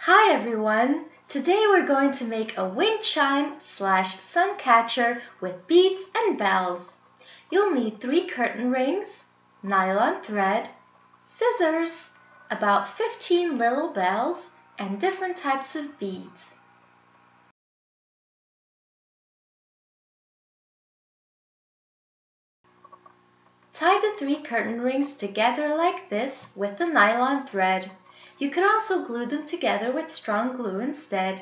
Hi everyone! Today we're going to make a wind chime / suncatcher with beads and bells. You'll need 3 curtain rings, nylon thread, scissors, about 15 little bells, and different types of beads. Tie the 3 curtain rings together like this with the nylon thread. You can also glue them together with strong glue instead.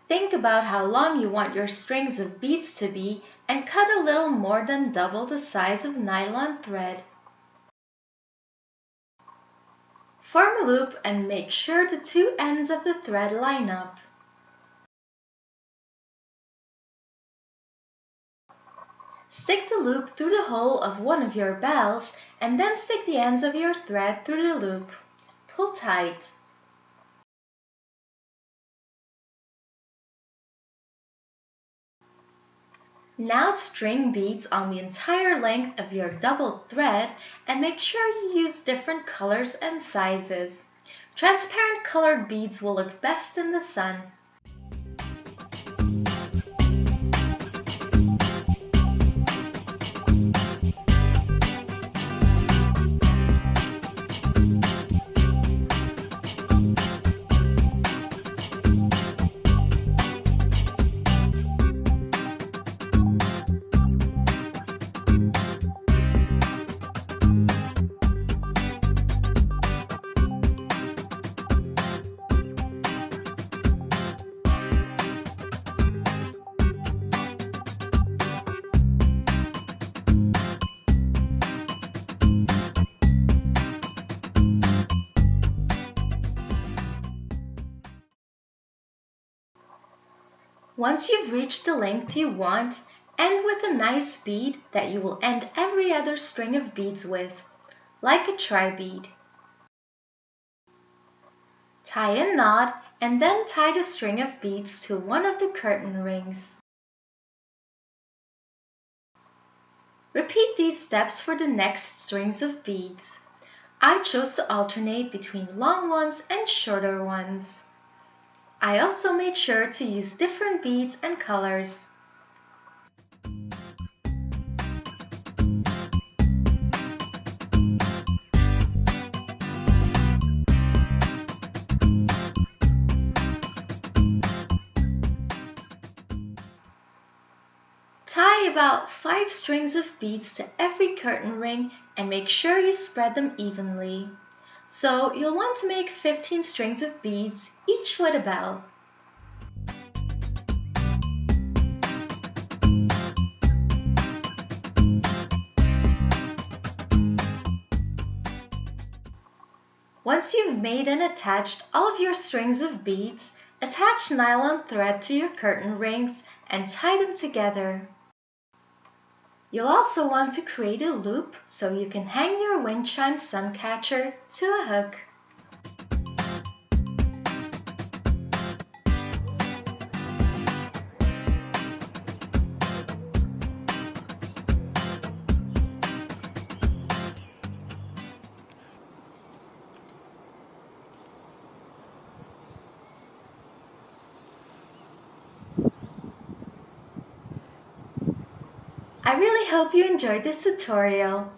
Think about how long you want your strings of beads to be and cut a little more than double the size of nylon thread. Form a loop and make sure the 2 ends of the thread line up. Stick the loop through the hole of one of your bells and then stick the ends of your thread through the loop. Pull tight. Now string beads on the entire length of your doubled thread and make sure you use different colors and sizes. Transparent colored beads will look best in the sun. Once you've reached the length you want, end with a nice bead that you will end every other string of beads with, like a tri-bead. Tie a knot and then tie the string of beads to one of the curtain rings. Repeat these steps for the next strings of beads. I chose to alternate between long ones and shorter ones. I also made sure to use different beads and colors. Tie about 5 strings of beads to every curtain ring and make sure you spread them evenly. So you'll want to make 15 strings of beads, each with a bell. Once you've made and attached all of your strings of beads, attach nylon thread to your curtain rings and tie them together. You'll also want to create a loop so you can hang your wind chime suncatcher to a hook. I really hope you enjoyed this tutorial.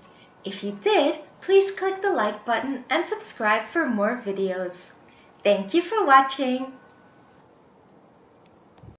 If you did, please click the like button and subscribe for more videos. Thank you for watching.